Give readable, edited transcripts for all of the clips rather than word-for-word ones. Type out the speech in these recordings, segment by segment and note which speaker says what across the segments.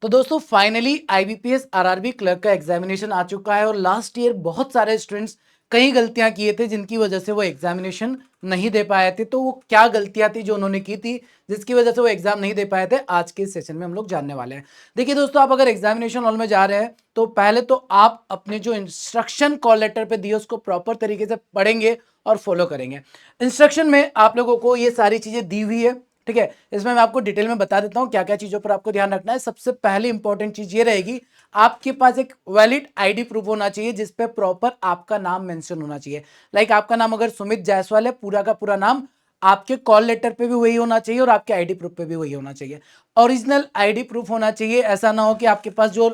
Speaker 1: तो दोस्तों finally IBPS RRB clerk का एग्जामिनेशन आ चुका है और लास्ट ईयर बहुत सारे स्टूडेंट्स कई गलतियां किए थे जिनकी वजह से वो एग्जामिनेशन नहीं दे पाए थे। तो वो क्या गलतियां थी जो उन्होंने की थी जिसकी वजह से वो एग्जाम नहीं दे पाए थे, आज के सेशन में हम लोग जानने वाले हैं। देखिए दोस्तों, आप अगर एग्जामिनेशन हॉल में जा रहे हैं तो पहले तो आप अपने जो इंस्ट्रक्शन कॉल लेटर पे दिए उसको प्रॉपर तरीके से पढ़ेंगे और फॉलो करेंगे। इंस्ट्रक्शन में आप लोगों को ये सारी चीजें दी हुई है, ठीक है। इसमें मैं आपको डिटेल में बता देता हूं क्या क्या चीजों पर आपको ध्यान रखना है। सबसे पहली इंपॉर्टेंट चीज ये रहेगी, आपके पास एक वैलिड आईडी प्रूफ होना चाहिए जिसपे प्रॉपर आपका नाम मेंशन होना चाहिए। लाइक आपका नाम अगर सुमित जायसवाल है, पूरा का पूरा नाम आपके कॉल लेटर पे भी वही होना चाहिए और आपके आईडी प्रूफ पे भी वही होना चाहिए। ओरिजिनल आईडी प्रूफ होना चाहिए। ऐसा ना हो कि आपके पास जो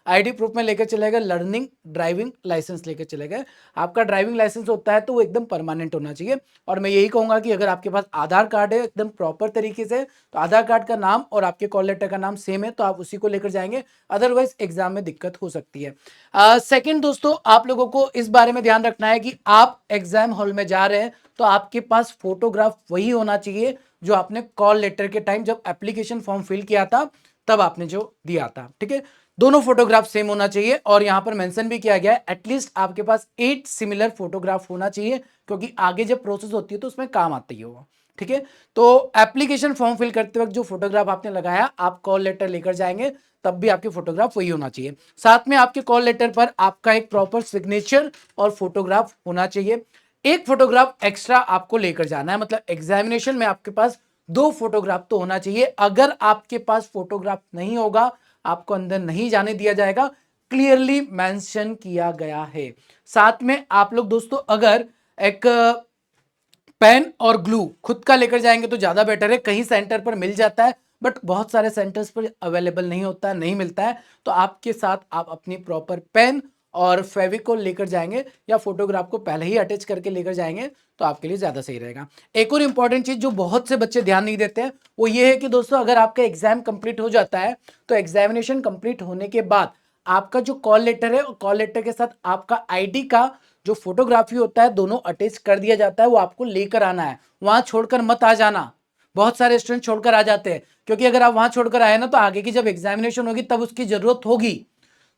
Speaker 1: आईडी प्रूफ में लेकर चले गए लर्निंग ड्राइविंग लाइसेंस लेकर चले गए। आपका ड्राइविंग लाइसेंस होता है तो वो एकदम परमानेंट होना चाहिए। और मैं यही कहूंगा कि अगर आपके पास आधार कार्ड है एकदम प्रॉपर तरीके से, तो आधार कार्ड का नाम और आपके कॉल लेटर का नाम सेम है तो आप उसी को लेकर जाएंगे, अदरवाइज एग्जाम में दिक्कत हो सकती है। सेकंड दोस्तों, आप लोगों को इस बारे में ध्यान रखना है कि आप एग्जाम हॉल में जा रहे हैं तो आपके पास फोटोग्राफ वही होना चाहिए जो आपने कॉल लेटर के टाइम जब एप्लीकेशन फॉर्म फिल किया था तब आपने जो दिया था, ठीक है। दोनों फोटोग्राफ सेम होना चाहिए और यहां पर मेंशन भी किया गया है एटलीस्ट आपके पास 8 सिमिलर फोटोग्राफ होना चाहिए, क्योंकि आगे जब प्रोसेस होती है तो उसमें काम आती है वो, ठीक है। तो एप्लीकेशन फॉर्म फिल करते वक्त जो फोटोग्राफ आपने लगाया आप कॉल लेटर लेकर जाएंगे तब भी आपके फोटोग्राफ वही होना चाहिए। साथ में आपके कॉल लेटर पर आपका एक प्रॉपर सिग्नेचर और फोटोग्राफ होना चाहिए। एक फोटोग्राफ एक्स्ट्रा आपको लेकर जाना है, मतलब एग्जामिनेशन में आपके पास 2 फोटोग्राफ तो होना चाहिए। अगर आपके पास फोटोग्राफ नहीं होगा आपको अंदर नहीं जाने दिया जाएगा, क्लियरली मेंशन किया गया है। साथ में आप लोग दोस्तों अगर एक पेन और ग्लू खुद का लेकर जाएंगे तो ज्यादा बेटर है। कहीं सेंटर पर मिल जाता है बट बहुत सारे सेंटर्स पर अवेलेबल नहीं होता है, नहीं मिलता है। तो आपके साथ आप अपनी प्रॉपर पेन और फेविकोल लेकर जाएंगे या फोटोग्राफ को पहले ही अटैच करके लेकर जाएंगे तो आपके लिए ज्यादा सही रहेगा। एक और इंपॉर्टेंट चीज जो बहुत से बच्चे ध्यान नहीं देते हैं वो ये है कि दोस्तों अगर आपका एग्जाम कंप्लीट हो जाता है तो एग्जामिनेशन कंप्लीट होने के बाद आपका जो कॉल लेटर है कॉल लेटर के साथ आपका आईडी का जो फोटोग्राफी होता है दोनों अटैच कर दिया जाता है, वो आपको लेकर आना है। वहां छोड़कर मत आ जाना। बहुत सारे स्टूडेंट छोड़कर आ जाते हैं, क्योंकि अगर आप वहां छोड़कर आए ना तो आगे की जब एग्जामिनेशन होगी तब उसकी जरूरत होगी।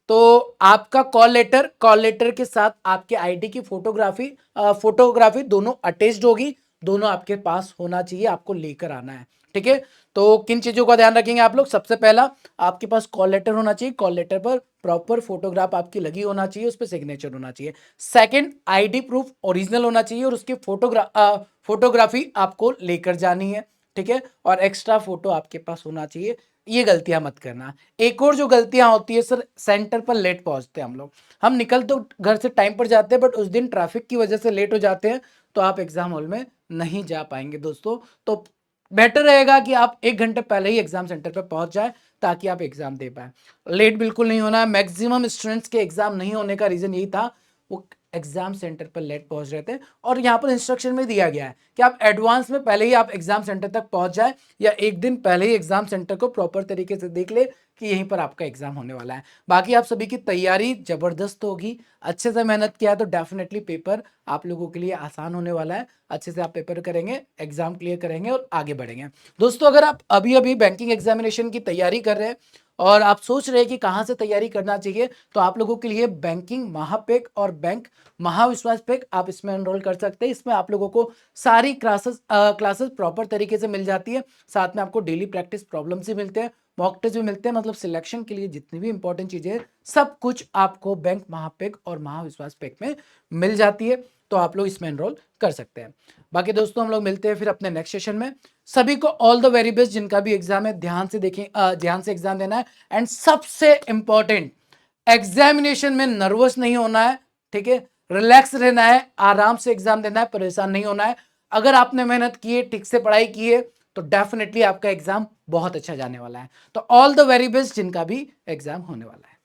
Speaker 1: तो आपका कॉल लेटर के साथ आपके आईडी की फोटोग्राफी दोनों अटैच्ड होगी, दोनों आपके पास होना चाहिए, आपको लेकर आना है, ठीक है। तो किन चीजों का ध्यान रखेंगे आप लोग? सबसे पहला, आपके पास कॉल लेटर होना चाहिए, कॉल लेटर पर प्रॉपर फोटोग्राफ आपकी लगी होना चाहिए, उस पर सिग्नेचर होना चाहिए। सेकंड, आईडी प्रूफ ओरिजिनल होना चाहिए और उसकी फोटोग्राफी आपको लेकर जानी है, ठीक है। और एक्स्ट्रा फोटो आपके पास होना चाहिए। ये गलतियां मत करना। एक और जो गलतियां होती है सर, सेंटर पर लेट पहुंचते हैं हम लोग। हम निकल तो घर से टाइम पर जाते हैं बट उस दिन ट्रैफिक की वजह से लेट हो जाते हैं तो आप एग्जाम हॉल में नहीं जा पाएंगे दोस्तों। तो बेटर रहेगा कि आप 1 घंटे पहले ही एग्जाम सेंटर पर पहुंच जाए ताकि आप एग्जाम दे पाए। लेट बिल्कुल नहीं होना है। मैक्सिमम स्टूडेंट्स के एग्जाम नहीं होने का रीजन यही था, वो एग्जाम सेंटर पर लेट पहुंच रहे थे। और यहाँ पर इंस्ट्रक्शन में दिया गया है कि आप एडवांस में पहले ही आप एग्जाम सेंटर तक पहुंच जाए या एक दिन पहले ही एग्जाम सेंटर को प्रॉपर तरीके से देख ले कि यहीं पर आपका एग्जाम होने वाला है। बाकी आप सभी की तैयारी जबरदस्त होगी, अच्छे से मेहनत किया है तो डेफिनेटली पेपर आप लोगों के लिए आसान होने वाला है। अच्छे से आप पेपर करेंगे, एग्जाम क्लियर करेंगे और आगे बढ़ेंगे। दोस्तों अगर आप अभी अभी बैंकिंग एग्जामिनेशन की तैयारी कर रहे हैं और आप सोच रहे हैं कि कहां से तैयारी करना चाहिए, तो आप लोगों के लिए बैंकिंग महापेक और बैंक महाविश्वास पेक आप इसमें एनरोल कर सकते हैं। इसमें आप लोगों को सारी क्लासेस प्रॉपर तरीके से मिल जाती है। साथ में आपको डेली प्रैक्टिस प्रॉब्लम्स भी मिलते हैं, मॉक टेस्ट भी मिलते हैं। मतलब सिलेक्शन के लिए जितनी भी इंपॉर्टेंट चीजें हैं सब कुछ आपको बैंक महापेक और महाविश्वास पेक में मिल जाती है। तो आप लोग इसमें एनरोल कर सकते हैं। बाकी दोस्तों हम लोग मिलते हैं फिर अपने नेक्स्ट सेशन में। सभी को ऑल द वेरी बेस्ट। जिनका भी एग्जाम है ध्यान से देखें, ध्यान से एग्जाम देना है। एंड सबसे इंपॉर्टेंट, एग्जामिनेशन में नर्वस नहीं होना है, ठीक है। रिलैक्स रहना है, आराम से एग्जाम देना है, परेशान नहीं होना है। अगर आपने मेहनत की है, ठीक से पढ़ाई की है तो डेफिनेटली आपका एग्जाम बहुत अच्छा जाने वाला है। तो ऑल द वेरी बेस्ट जिनका भी एग्जाम होने वाला है।